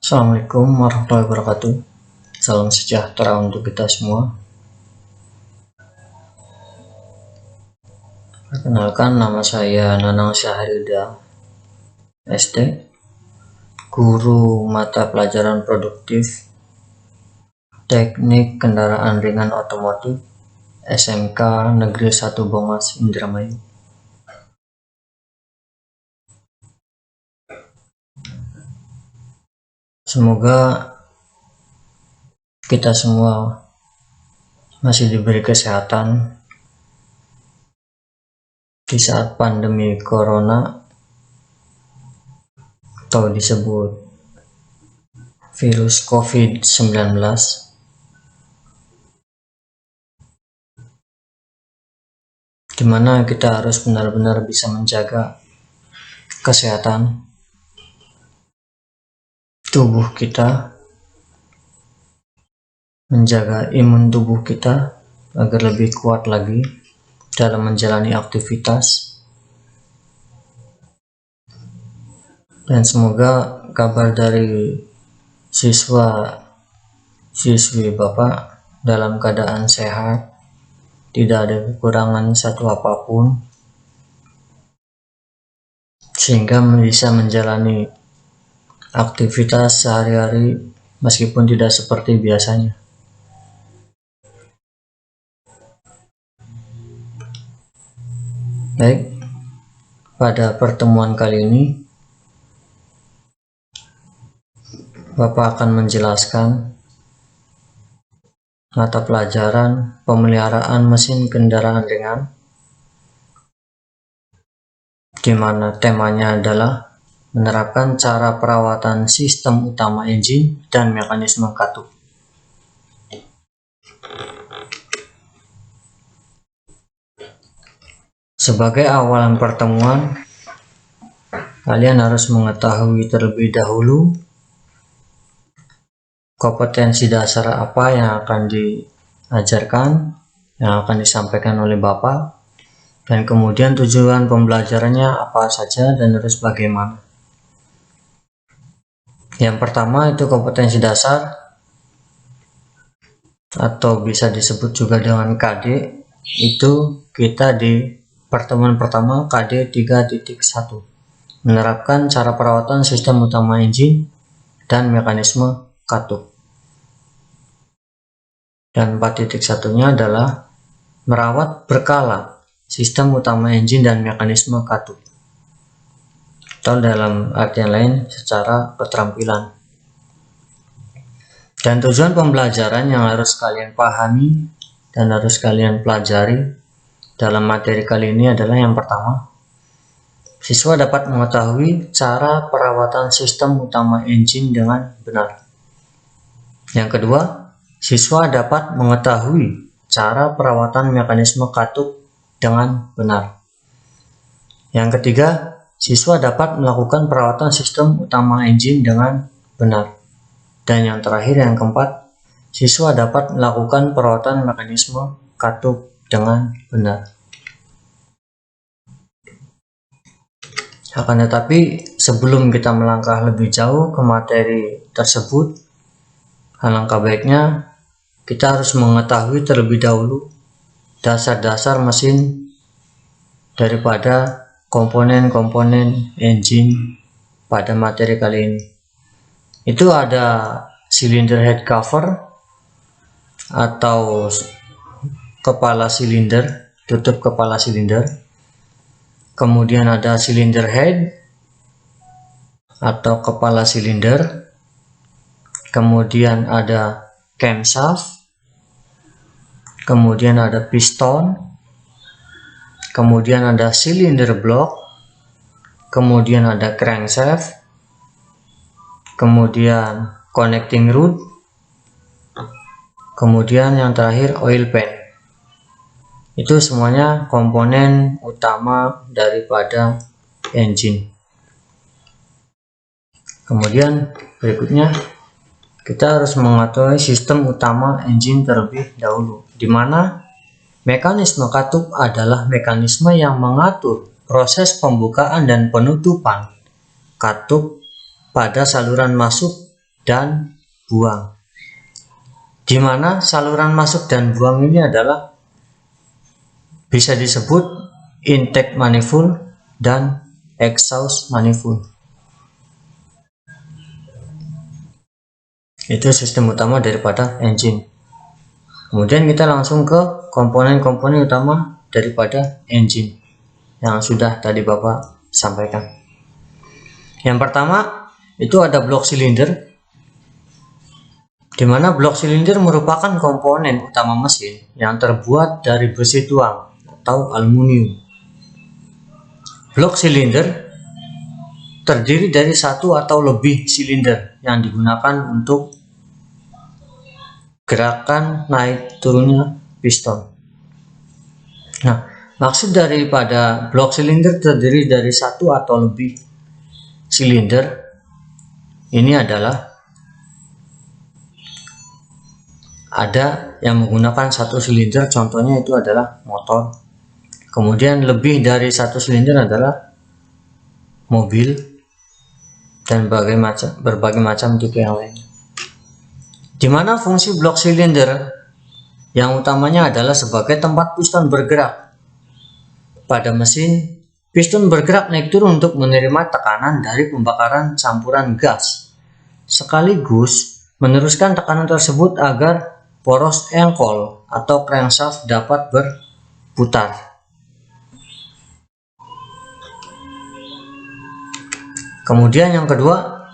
Assalamualaikum warahmatullahi wabarakatuh. Salam sejahtera untuk kita semua. Perkenalkan, nama saya Nanang Syahrida SD, guru mata pelajaran produktif Teknik Kendaraan Ringan Otomotif SMK Negeri 1 Bongas, Indramayu. Semoga kita semua masih diberi kesehatan di saat pandemi corona atau disebut virus COVID-19, di mana kita harus benar-benar bisa menjaga kesehatan tubuh kita, menjaga imun tubuh kita agar lebih kuat lagi dalam menjalani aktivitas. Dan semoga kabar dari siswa-siswi Bapak dalam keadaan sehat, tidak ada kekurangan satu apapun, sehingga bisa menjalani aktivitas sehari-hari meskipun tidak seperti biasanya. Baik, pada pertemuan kali ini Bapak akan menjelaskan mata pelajaran pemeliharaan mesin kendaraan ringan, di mana temanya adalah menerapkan cara perawatan sistem utama engine dan mekanisme katup. Sebagai awalan pertemuan, kalian harus mengetahui terlebih dahulu kompetensi dasar apa yang akan diajarkan, yang akan disampaikan oleh Bapak, dan kemudian tujuan pembelajarannya apa saja dan harus bagaimana. Yang pertama itu kompetensi dasar, atau bisa disebut juga dengan KD. Itu kita di pertemuan pertama KD 3.1, menerapkan cara perawatan sistem utama engine dan mekanisme katup. Dan 4.1-nya adalah merawat berkala sistem utama engine dan mekanisme katup, atau dalam artian lain secara keterampilan. Dan tujuan pembelajaran yang harus kalian pahami dan harus kalian pelajari dalam materi kali ini adalah yang pertama, siswa dapat mengetahui cara perawatan sistem utama engine dengan benar. Yang kedua, siswa dapat mengetahui cara perawatan mekanisme katup dengan benar. Yang ketiga, siswa dapat melakukan perawatan sistem utama engine dengan benar. Dan yang terakhir, yang keempat, siswa dapat melakukan perawatan mekanisme katup dengan benar. Akan tetapi, sebelum kita melangkah lebih jauh ke materi tersebut, alangkah baiknya kita harus mengetahui terlebih dahulu dasar-dasar mesin daripada komponen-komponen engine pada materi kali ini. Itu ada cylinder head cover atau kepala silinder, tutup kepala silinder. Kemudian ada cylinder head atau kepala silinder. Kemudian ada camshaft. Kemudian ada piston. Kemudian ada cylinder block. Kemudian ada crankshaft. Kemudian connecting rod, kemudian yang terakhir oil pan. Itu semuanya komponen utama daripada engine. Kemudian berikutnya kita harus mengetahui sistem utama engine terlebih dahulu, di mana mekanisme katup adalah mekanisme yang mengatur proses pembukaan dan penutupan katup pada saluran masuk dan buang. Di mana saluran masuk dan buang ini adalah bisa disebut intake manifold dan exhaust manifold. Itu sistem utama daripada engine. Kemudian kita langsung ke komponen-komponen utama daripada engine yang sudah tadi Bapak sampaikan. Yang pertama itu ada blok silinder, di mana blok silinder merupakan komponen utama mesin yang terbuat dari besi tuang atau aluminium. Blok silinder terdiri dari satu atau lebih silinder yang digunakan untuk gerakan naik turunnya piston. Nah, maksud daripada blok silinder terdiri dari satu atau lebih silinder ini adalah ada yang menggunakan satu silinder, contohnya itu adalah motor. Kemudian lebih dari satu silinder adalah mobil dan berbagai macam tipe yang lain. Di mana fungsi blok silinder yang utamanya adalah sebagai tempat piston bergerak. Pada mesin, piston bergerak naik turun untuk menerima tekanan dari pembakaran campuran gas, sekaligus meneruskan tekanan tersebut agar poros engkol atau crankshaft dapat berputar. Kemudian yang kedua,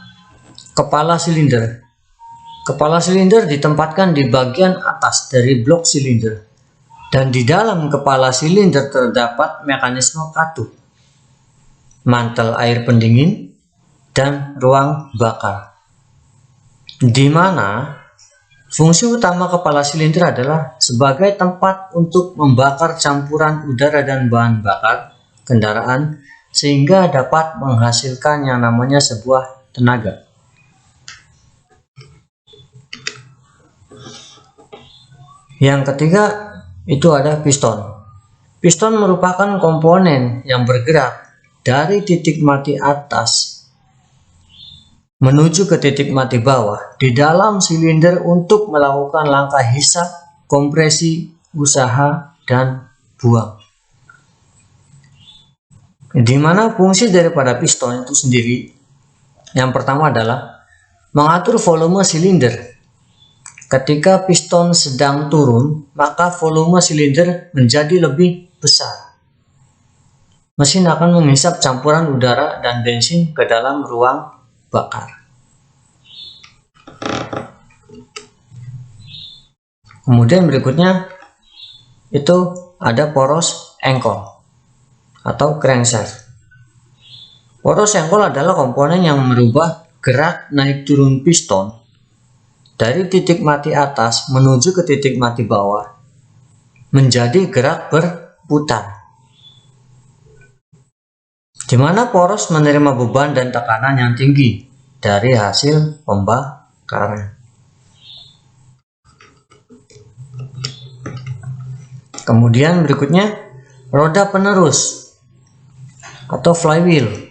kepala silinder. Kepala silinder ditempatkan di bagian atas dari blok silinder, dan di dalam kepala silinder terdapat mekanisme katup, mantel air pendingin, dan ruang bakar. Di mana fungsi utama kepala silinder adalah sebagai tempat untuk membakar campuran udara dan bahan bakar kendaraan sehingga dapat menghasilkan yang namanya sebuah tenaga. Yang ketiga itu ada piston. Piston merupakan komponen yang bergerak dari titik mati atas menuju ke titik mati bawah di dalam silinder untuk melakukan langkah hisap, kompresi, usaha, dan buang. Di mana fungsi daripada piston itu sendiri, yang pertama adalah mengatur volume silinder. Ketika piston sedang turun, maka volume silinder menjadi lebih besar. Mesin akan menghisap campuran udara dan bensin ke dalam ruang bakar. Kemudian berikutnya itu ada poros engkol atau crankshaft. Poros engkol adalah komponen yang merubah gerak naik turun piston dari titik mati atas menuju ke titik mati bawah menjadi gerak berputar, di mana poros menerima beban dan tekanan yang tinggi dari hasil pembakaran. Kemudian berikutnya roda penerus atau flywheel.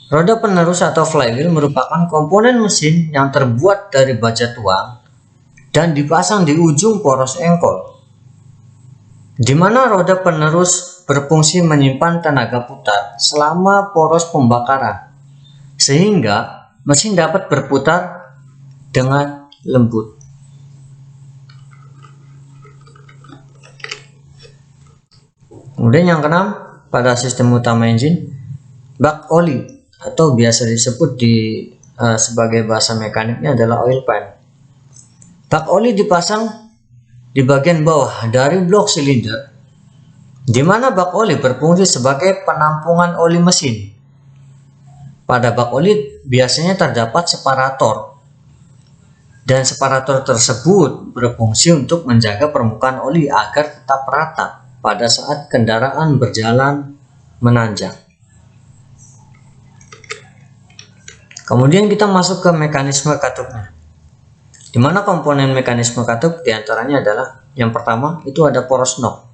Roda penerus atau flywheel merupakan komponen mesin yang terbuat dari baja tuang dan dipasang di ujung poros engkol, di mana roda penerus berfungsi menyimpan tenaga putar selama poros pembakaran, sehingga mesin dapat berputar dengan lembut. Kemudian yang keenam, pada sistem utama engine, bak oli atau biasa disebut sebagai bahasa mekaniknya adalah oil pan. Bak oli dipasang di bagian bawah dari blok silinder, di mana bak oli berfungsi sebagai penampungan oli mesin. Pada bak oli biasanya terdapat separator, dan separator tersebut berfungsi untuk menjaga permukaan oli agar tetap rata pada saat kendaraan berjalan menanjak. Kemudian kita masuk ke mekanisme katupnya, di mana komponen mekanisme katup diantaranya adalah yang pertama itu ada poros knob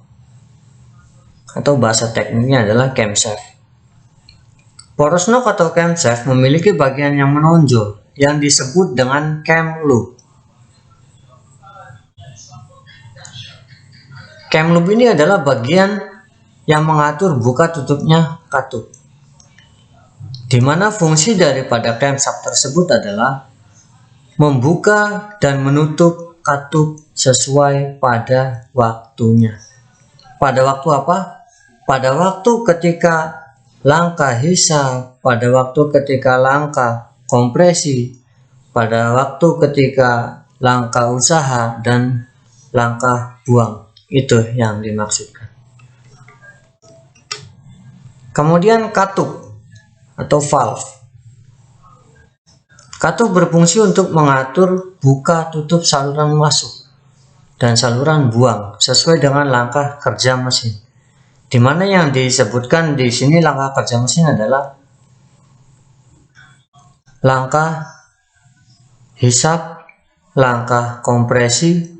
atau bahasa tekniknya adalah camshaft. Poros knob atau camshaft memiliki bagian yang menonjol yang disebut dengan cam loop. Cam loop ini adalah bagian yang mengatur buka tutupnya katup, di mana fungsi daripada camshaft tersebut adalah membuka dan menutup katup sesuai pada waktunya. Pada waktu apa? Pada waktu ketika langkah hisap, pada waktu ketika langkah kompresi, pada waktu ketika langkah usaha, dan langkah buang. Itu yang dimaksudkan. Kemudian katup atau valve. Katup berfungsi untuk mengatur buka tutup saluran masuk dan saluran buang sesuai dengan langkah kerja mesin. Di mana yang disebutkan di sini langkah kerja mesin adalah langkah hisap, langkah kompresi,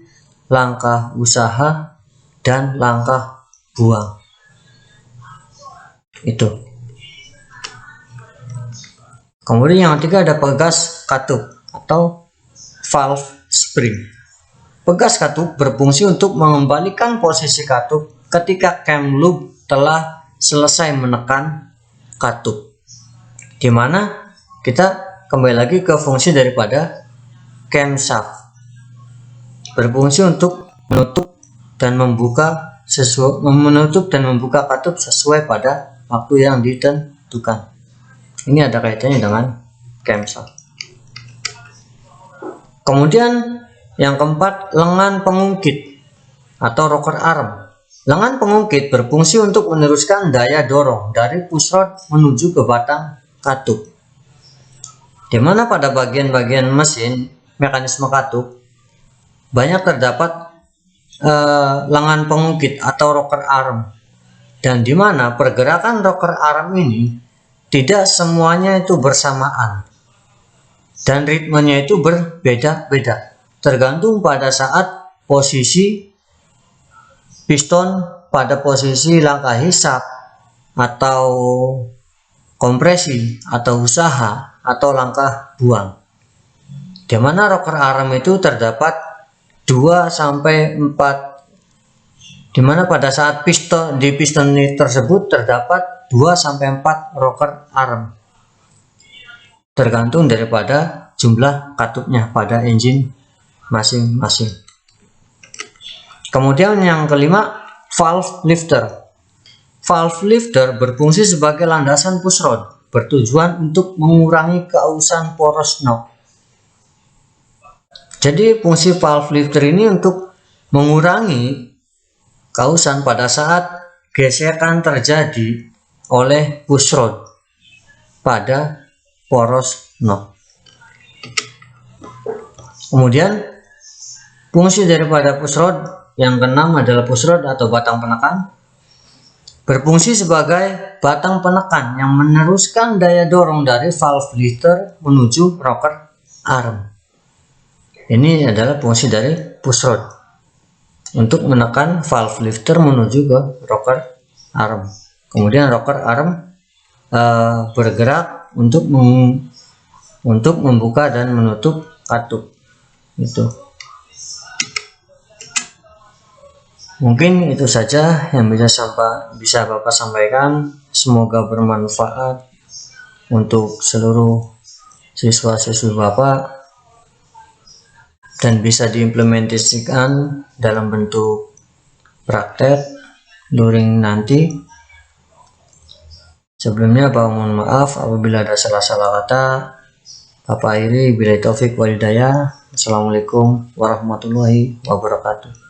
langkah usaha, dan langkah buang. Itu. Kemudian yang ketiga ada pegas katup atau valve spring. Pegas katup berfungsi untuk mengembalikan posisi katup ketika cam loop telah selesai menekan katup. Di mana kita kembali lagi ke fungsi daripada camshaft. Berfungsi untuk menutup dan membuka katup sesuai pada waktu yang ditentukan. Ini ada kaitannya dengan camshaft. Kemudian yang keempat, lengan pengungkit atau rocker arm. Lengan pengungkit berfungsi untuk meneruskan daya dorong dari pushrod menuju ke batang katup. Di mana pada bagian-bagian mesin mekanisme katup banyak terdapat lengan pengungkit atau rocker arm, dan di mana pergerakan rocker arm ini tidak semuanya itu bersamaan dan ritmenya itu berbeda-beda, tergantung pada saat posisi piston pada posisi langkah hisap atau kompresi atau usaha atau langkah buang. Di mana rocker arm itu terdapat 2 sampai 4, di mana pada saat piston tersebut terdapat 2 sampai 4 rocker arm, tergantung daripada jumlah katupnya pada engine masing-masing. Kemudian yang kelima, valve lifter. Valve lifter berfungsi sebagai landasan pushrod, bertujuan untuk mengurangi keausan poros knob. Jadi fungsi valve lifter ini untuk mengurangi keausan pada saat gesekan terjadi oleh pushrod pada poros knob. Kemudian fungsi daripada pushrod yang keenam adalah pushrod atau batang penekan. Berfungsi sebagai batang penekan yang meneruskan daya dorong dari valve lifter menuju rocker arm. Ini adalah fungsi dari pushrod untuk menekan valve lifter menuju ke rocker arm. Kemudian rocker arm bergerak untuk membuka dan menutup katup. Itu. Mungkin itu saja yang bisa Bapak sampaikan. Semoga bermanfaat untuk seluruh siswa-siswi Bapak dan bisa diimplementasikan dalam bentuk praktek luring nanti. Sebelumnya Bapak mohon maaf apabila ada salah-salah kata. Bapak akhiri, billahi taufik wal hidayah. Assalamualaikum warahmatullahi wabarakatuh.